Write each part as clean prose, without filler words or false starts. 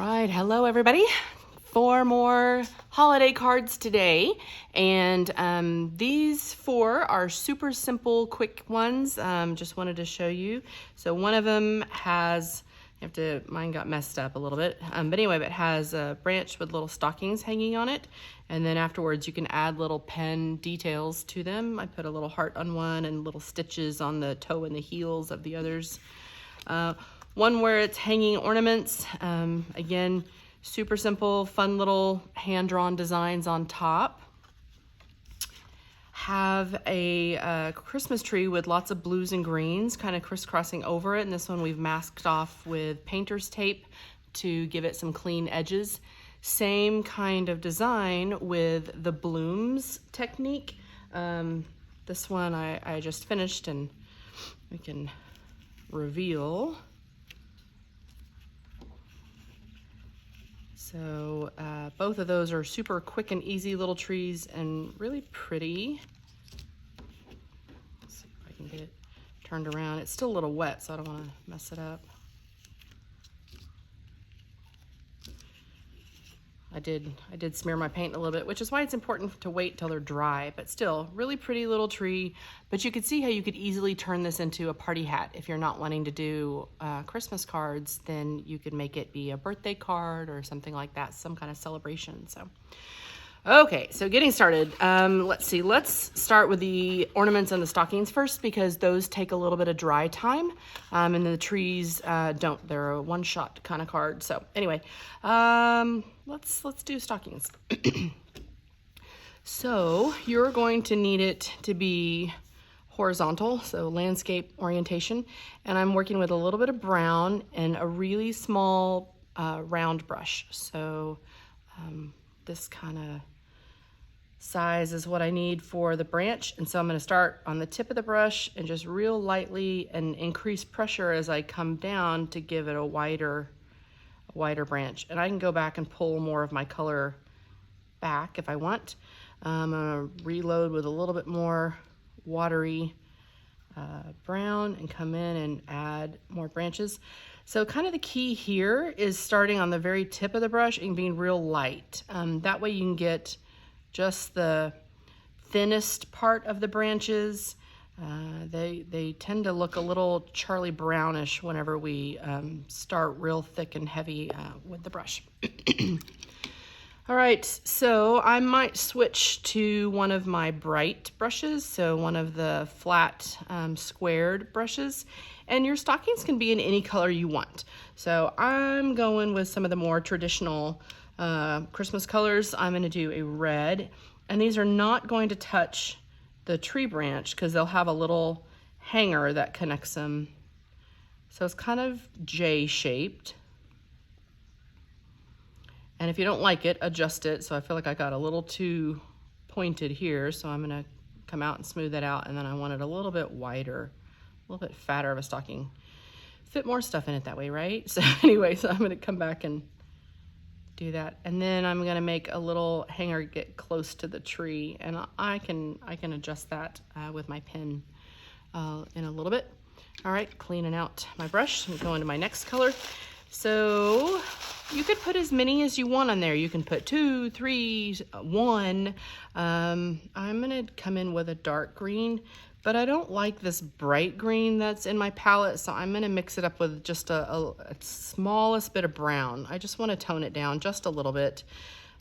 right, hello everybody. 4 more holiday cards today, and these 4 are super simple, quick ones. Just wanted to show you. So one of them has, mine got messed up a little bit, but anyway, it has a branch with little stockings hanging on it, and then afterwards you can add little pen details to them. I put a little heart on one and little stitches on the toe and the heels of the others. One where it's hanging ornaments, again, super simple, fun little hand-drawn designs on top. Have a Christmas tree with lots of blues and greens kind of crisscrossing over it, and this one we've masked off with painter's tape to give it some clean edges. Same kind of design with the blooms technique. This one I just finished, and we can reveal. So both of those are super quick and easy little trees and really pretty. Let's see if I can get it turned around. It's still a little wet, so I don't want to mess it up. I did smear my paint a little bit, which is why it's important to wait till they're dry, but still, really pretty little tree. But you could see how you could easily turn this into a party hat. If you're not wanting to do Christmas cards, then you could make it be a birthday card or something like that, some kind of celebration. So, okay, so getting started. Let's see, let's start with the ornaments and the stockings first, because those take a little bit of dry time, and the trees don't. They're a one-shot kind of card. So anyway, let's do stockings. So you're going to need it to be horizontal, so landscape orientation, and I'm working with a little bit of brown and a really small round brush. So this kind of size is what I need for the branch, and so I'm going to start on the tip of the brush and just real lightly and increase pressure as I come down to give it a wider branch. And I can go back and pull more of my color back if I want. I'm going to reload with a little bit more watery brown and come in and add more branches. So kind of the key here is starting on the very tip of the brush and being real light. That way you can get just the thinnest part of the branches. They tend to look a little Charlie Brownish whenever we start real thick and heavy with the brush. All right, so I might switch to one of my bright brushes, so one of the flat squared brushes, and your stockings can be in any color you want. So I'm going with some of the more traditional Christmas colors. I'm going to do a red, and these are not going to touch the tree branch because they'll have a little hanger that connects them. So it's kind of J-shaped. And if you don't like it, adjust it. So I feel like I got a little too pointed here, so I'm going to come out and smooth that out, and then I want it a little bit wider, a little bit fatter of a stocking. Fit more stuff in it that way, right? So anyway, so I'm going to come back and do that, and then I'm going to make a little hanger get close to the tree, and I can adjust that with my pen in a little bit. All right, cleaning out my brush and going to my next color. So you could put as many as you want on there. You can put 2, 3, 1. I'm going to come in with a dark green, but I don't like this bright green that's in my palette, so I'm going to mix it up with just a smallest bit of brown. I just want to tone it down just a little bit.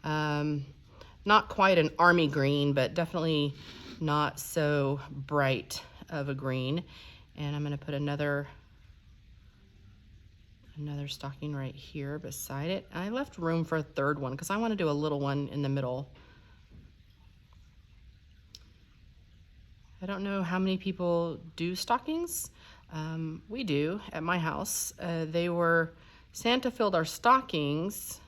Not quite an army green, but definitely not so bright of a green. And I'm going to put another stocking right here beside it. I left room for a third one because I want to do a little one in the middle. I don't know how many people do stockings. We do at my house. Santa filled our stockings,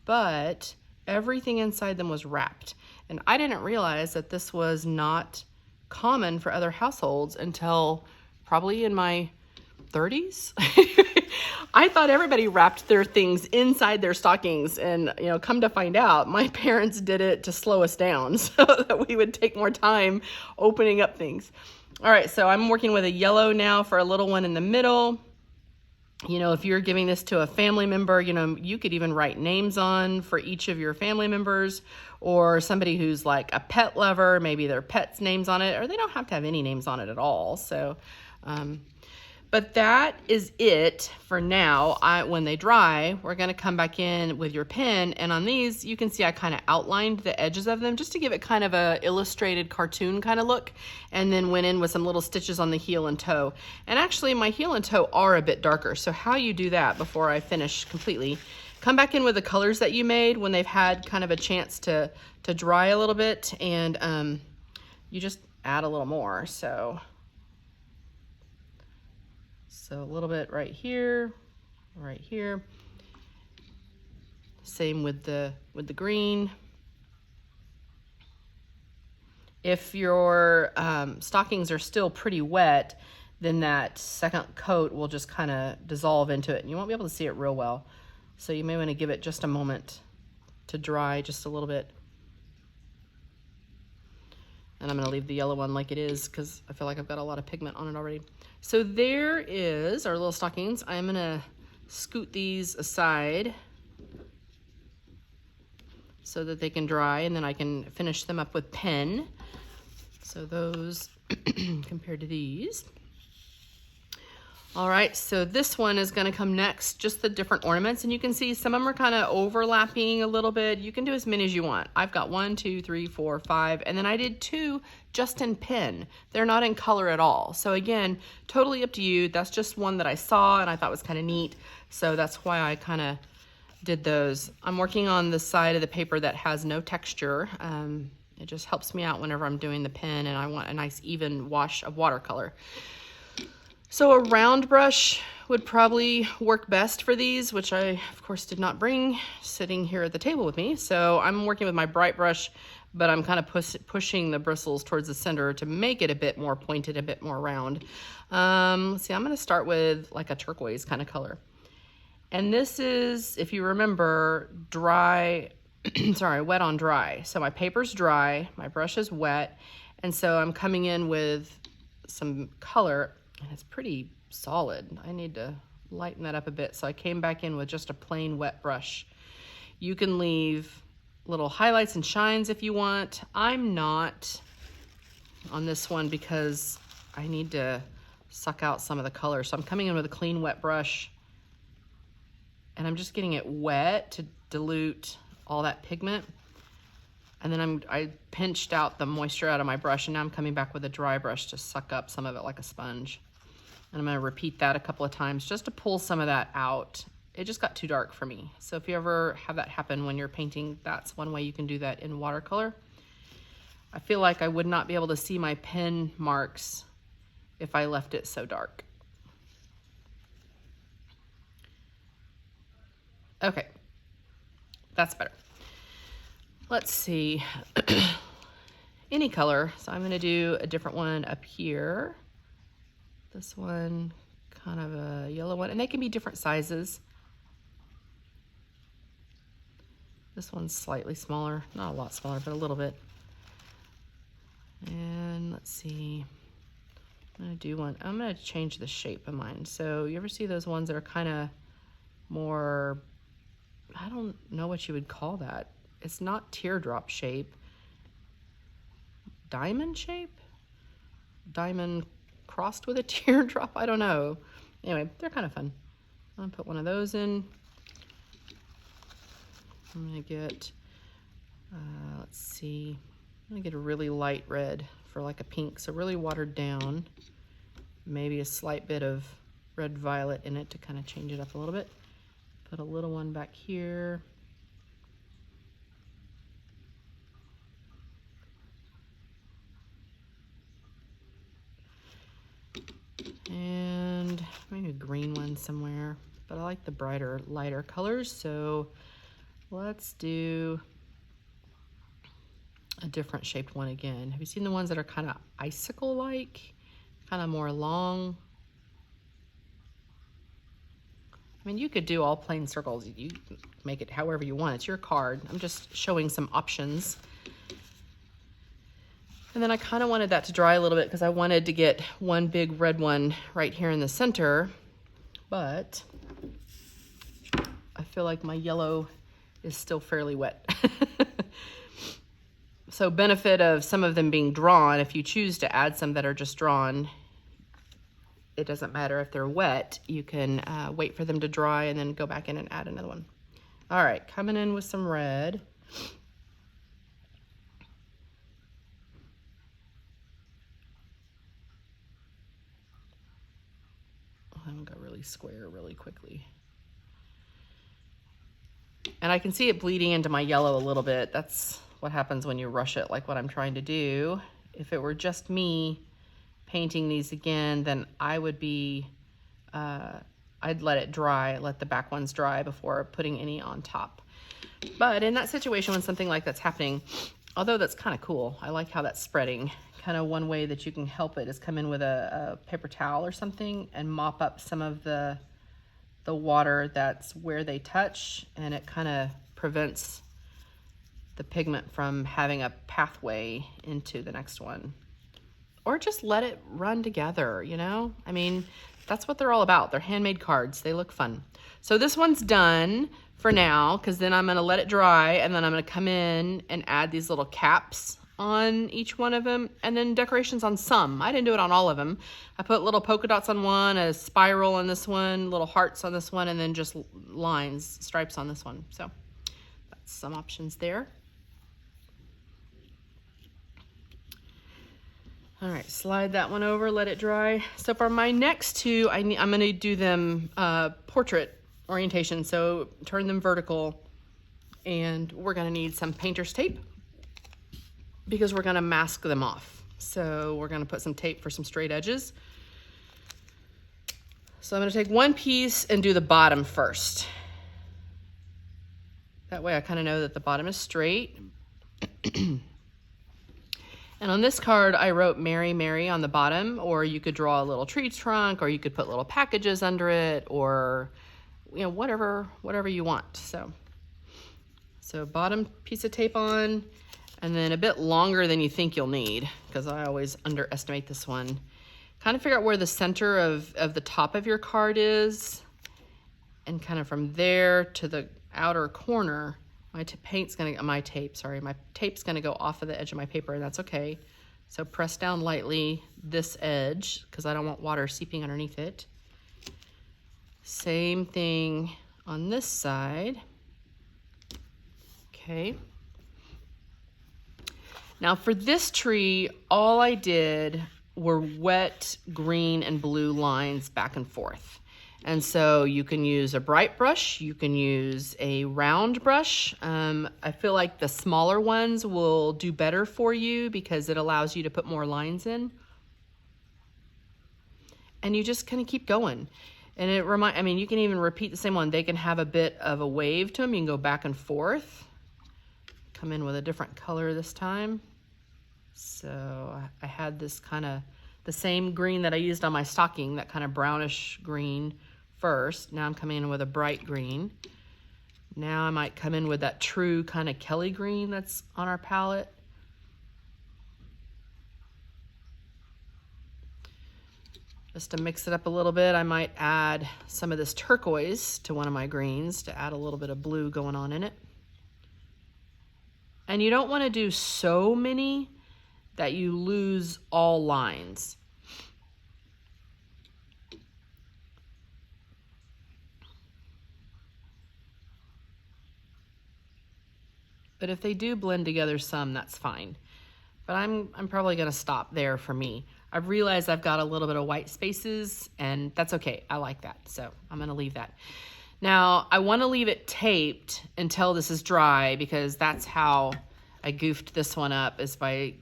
but everything inside them was wrapped. And I didn't realize that this was not common for other households until probably in my 30s. I thought everybody wrapped their things inside their stockings, and come to find out, my parents did it to slow us down so that we would take more time opening up things. All right, so I'm working with a yellow now for a little one in the middle. You know, if you're giving this to a family member, you know, you could even write names on for each of your family members, or somebody who's like a pet lover, maybe their pet's names on it, or they don't have to have any names on it at all. So, but that is it for now. When they dry, we're going to come back in with your pen. And on these, you can see I kind of outlined the edges of them just to give it kind of a illustrated cartoon kind of look. And then went in with some little stitches on the heel and toe. And actually, my heel and toe are a bit darker. So how you do that before I finish completely, come back in with the colors that you made when they've had kind of a chance to dry a little bit. And you just add a little more. So a little bit right here, right here. Same with the green. If your stockings are still pretty wet, then that second coat will just kind of dissolve into it and you won't be able to see it real well. So you may want to give it just a moment to dry just a little bit. And I'm going to leave the yellow one like it is because I feel like I've got a lot of pigment on it already. So there is our little stockings. I'm going to scoot these aside so that they can dry, and then I can finish them up with pen. So those compared to these. All right, so this one is going to come next, just the different ornaments. And you can see some of them are kind of overlapping a little bit. You can do as many as you want. I've got 1, 2, 3, 4, 5, and then I did 2 just in pen. They're not in color at all. So again, totally up to you. That's just one that I saw and I thought was kind of neat. So that's why I kind of did those. I'm working on the side of the paper that has no texture. It just helps me out whenever I'm doing the pen and I want a nice even wash of watercolor. So a round brush would probably work best for these, which I, of course, did not bring sitting here at the table with me. So I'm working with my bright brush, but I'm kind of pushing the bristles towards the center to make it a bit more pointed, a bit more round. Let's see, I'm going to start with like a turquoise kind of color. And this is, if you remember, dry, sorry, wet on dry. So my paper's dry, my brush is wet, and so I'm coming in with some color. It's pretty solid. I need to lighten that up a bit. So I came back in with just a plain wet brush. You can leave little highlights and shines if you want. I'm not on this one because I need to suck out some of the color. So I'm coming in with a clean wet brush and I'm just getting it wet to dilute all that pigment. And then I pinched out the moisture out of my brush and now I'm coming back with a dry brush to suck up some of it like a sponge. And I'm going to repeat that a couple of times just to pull some of that out. It just got too dark for me. So if you ever have that happen when you're painting, that's one way you can do that in watercolor. I feel like I would not be able to see my pen marks if I left it so dark. Okay, that's better. Let's see, any color. So I'm going to do a different one up here. This one, kind of a yellow one, and they can be different sizes. This one's slightly smaller, not a lot smaller, but a little bit. And let's see, I'm gonna change the shape of mine. So you ever see those ones that are kind of more, I don't know what you would call that. It's not teardrop shape. Diamond shape? Diamond crossed with a teardrop? I don't know. Anyway, they're kind of fun. I'm gonna put one of those in. I'm gonna get, let's see, I'm gonna get a really light red for like a pink, so really watered down. Maybe a slight bit of red violet in it to kind of change it up a little bit. Put a little one back here. And maybe a green one somewhere, but I like the brighter, lighter colors, so let's do a different shaped one again. Have you seen the ones that are kind of icicle-like, kind of more long? I mean, you could do all plain circles. You make it however you want. It's your card. I'm just showing some options. And then I kind of wanted that to dry a little bit because I wanted to get one big red one right here in the center. but I feel like my yellow is still fairly wet. So benefit of some of them being drawn, if you choose to add some that are just drawn, it doesn't matter if they're wet. You can wait for them to dry and then go back in and add another one. All right, coming in with some red. I'm gonna go really square really quickly. And I can see it bleeding into my yellow a little bit. That's what happens when you rush it, like what I'm trying to do. If it were just me painting these again, then I would be, I'd let it dry, let the back ones dry before putting any on top. But in that situation, when something like that's happening, although that's kind of cool, I like how that's spreading. Kind of one way that you can help it is come in with a paper towel or something and mop up some of the water that's where they touch, and it kind of prevents the pigment from having a pathway into the next one. Or just let it run together, you know? I mean, that's what they're all about. They're handmade cards. They look fun. So this one's done for now, because then I'm gonna let it dry, and then I'm gonna come in and add these little caps on each one of them, and then decorations on some. I didn't do it on all of them. I put little polka dots on one, a spiral on this one, little hearts on this one, and then just lines, stripes on this one. So that's some options there. All right, slide that one over, let it dry. So for my next two, I'm gonna do them portrait orientation, so turn them vertical, and we're gonna need some painter's tape because we're gonna mask them off. So we're gonna put some tape for some straight edges. So I'm gonna take one piece and do the bottom first. That way I kind of know that the bottom is straight. And on this card, I wrote Mary, Mary on the bottom, or you could draw a little tree trunk, or you could put little packages under it, or you know, whatever you want. So bottom piece of tape on, and then a bit longer than you think you'll need, because I always underestimate this one. Kind of figure out where the center of the top of your card is, and kind of from there to the outer corner, my tape's gonna go off of the edge of my paper, and that's okay. So press down lightly this edge, because I don't want water seeping underneath it. Same thing on this side. Okay. Now for this tree, all I did were wet green and blue lines back and forth. And so you can use a bright brush, you can use a round brush. I feel like the smaller ones will do better for you because it allows you to put more lines in. And you just kind of keep going. And you can even repeat the same one. They can have a bit of a wave to them. You can go back and forth. Come in with a different color this time. So I had this kind of the same green that I used on my stocking, that kind of brownish green first. Now I'm coming in with a bright green. Now I might come in with that true kind of Kelly green that's on our palette. Just to mix it up a little bit, I might add some of this turquoise to one of my greens to add a little bit of blue going on in it. And you don't want to do so many that you lose all lines. But if they do blend together some, that's fine. But I'm probably gonna stop there for me. I've realized I've got a little bit of white spaces, and that's okay. I like that, so I'm gonna leave that. Now, I wanna leave it taped until this is dry, because that's how I goofed this one up, is by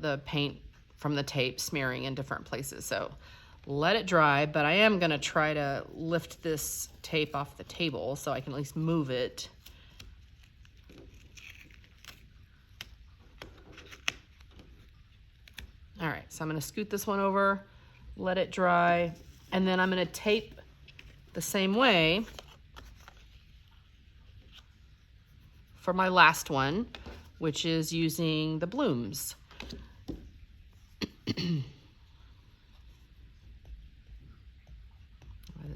the paint from the tape smearing in different places. So let it dry, but I am gonna try to lift this tape off the table so I can at least move it. All right, so I'm gonna scoot this one over, let it dry, and then I'm gonna tape the same way for my last one, which is using the blooms.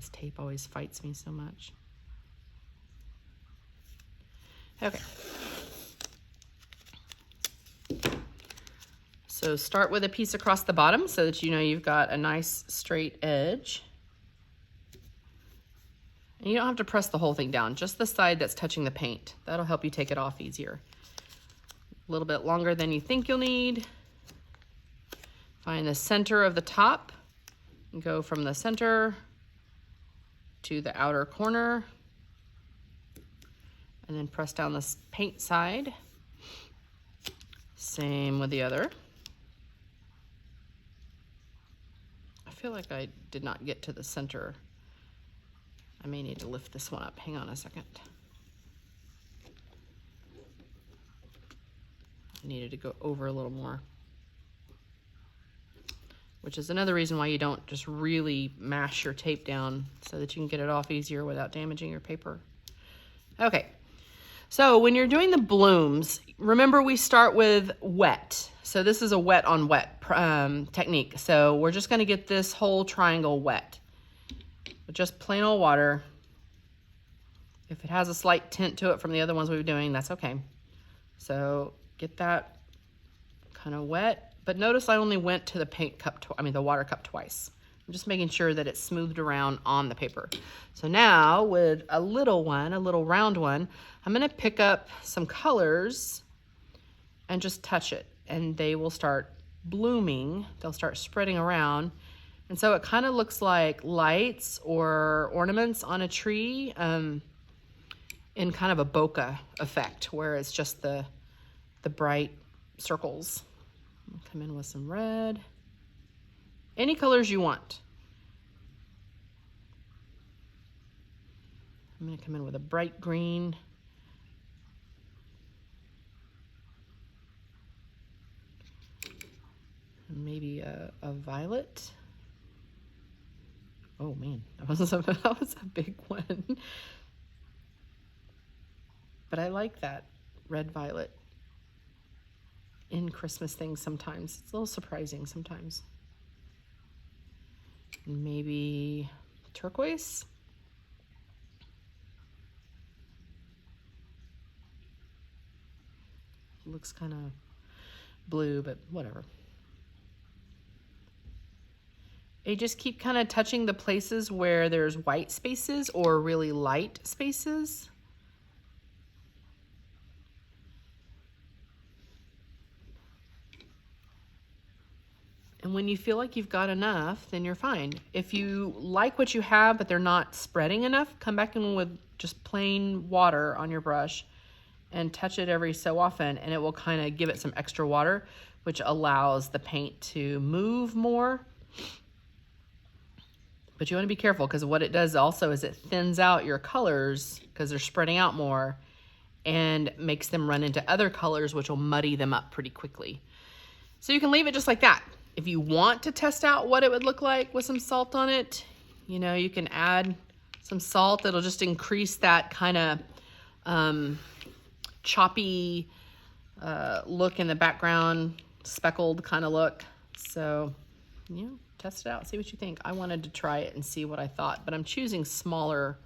This tape always fights me so much. Okay. So start with a piece across the bottom so that you know you've got a nice straight edge. And you don't have to press the whole thing down, just the side that's touching the paint. That'll help you take it off easier. A little bit longer than you think you'll need. Find the center of the top and go from the center to the outer corner. And then press down this paint side. Same with the other. I feel like I did not get to the center. I may need to lift this one up. Hang on a second. I needed to go over a little more. Which is another reason why you don't just really mash your tape down so that you can get it off easier without damaging your paper. Okay, so when you're doing the blooms, remember we start with wet. So this is a wet on wet technique. So we're just gonna get this whole triangle wet with just plain old water. If it has a slight tint to it from the other ones we were doing, that's okay. So get that kind of wet. But notice I only went to the paint cup, the water cup twice. I'm just making sure that it's smoothed around on the paper. So now with a little one, a little round one, I'm gonna pick up some colors and just touch it. And they will start blooming. They'll start spreading around. And so it kind of looks like lights or ornaments on a tree in kind of a bokeh effect, where it's just the bright circles. Come in with some red. Any colors you want. I'm going to come in with a bright green. And maybe a violet. Oh man, that was a big one. But I like that red violet in Christmas things sometimes. It's a little surprising sometimes. Maybe turquoise. Looks kind of blue, but whatever. You just keep kind of touching the places where there's white spaces or really light spaces. And when you feel like you've got enough, then you're fine. If you like what you have, but they're not spreading enough, come back in with just plain water on your brush and touch it every so often, and it will kind of give it some extra water, which allows the paint to move more. But you want to be careful, because what it does also is it thins out your colors because they're spreading out more and makes them run into other colors, which will muddy them up pretty quickly. So you can leave it just like that. If you want to test out what it would look like with some salt on it, you know, you can add some salt. It'll just increase that kind of choppy look in the background, speckled kind of look. So, you know, test it out, see what you think. I wanted to try it and see what I thought, but I'm choosing smaller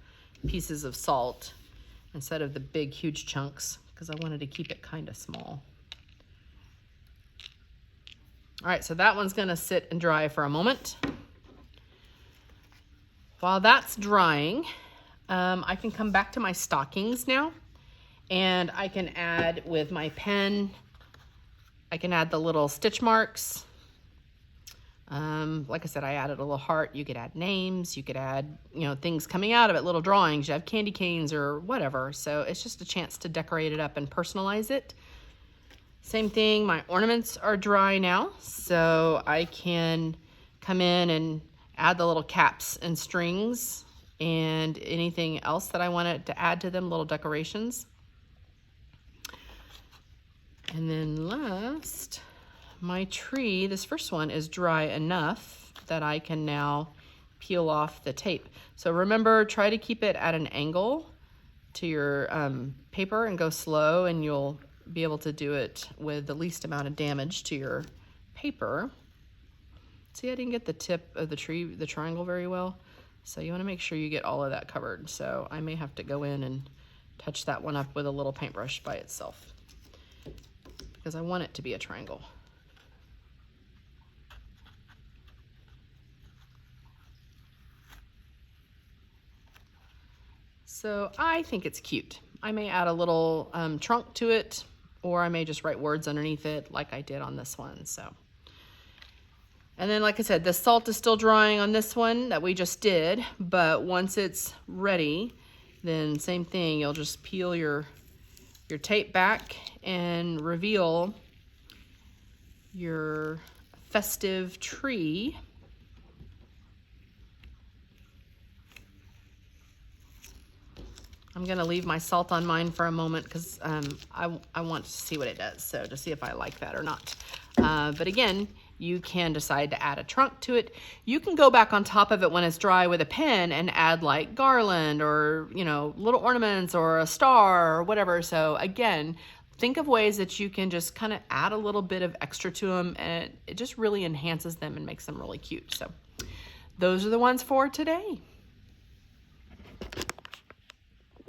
pieces of salt instead of the big, huge chunks because I wanted to keep it kind of small. All right, so that one's gonna sit and dry for a moment. While that's drying, I can come back to my stockings now, and I can add with my pen, I can add the little stitch marks. Like I said, I added a little heart. You could add names, you could add, you know, things coming out of it, little drawings, you have candy canes or whatever. So it's just a chance to decorate it up and personalize it. Same thing, my ornaments are dry now, so I can come in and add the little caps and strings and anything else that I wanted to add to them, little decorations. And then last, my tree, this first one is dry enough that I can now peel off the tape. So remember, try to keep it at an angle to your paper and go slow, and you'll be able to do it with the least amount of damage to your paper. See, I didn't get the tip of the tree, the triangle very well. So you want to make sure you get all of that covered. So I may have to go in and touch that one up with a little paintbrush by itself because I want it to be a triangle. So I think it's cute. I may add a little trunk to it, or I may just write words underneath it like I did on this one. So, and then like I said, the salt is still drying on this one that we just did, but once it's ready, then same thing, you'll just peel your tape back and reveal your festive tree. I'm gonna leave my salt on mine for a moment because I want to see what it does, so to see if I like that or not. But again, you can decide to add a trunk to it. You can go back on top of it when it's dry with a pen and add like garland or, you know, little ornaments or a star or whatever. So again, think of ways that you can just kind of add a little bit of extra to them, and it just really enhances them and makes them really cute. So those are the ones for today.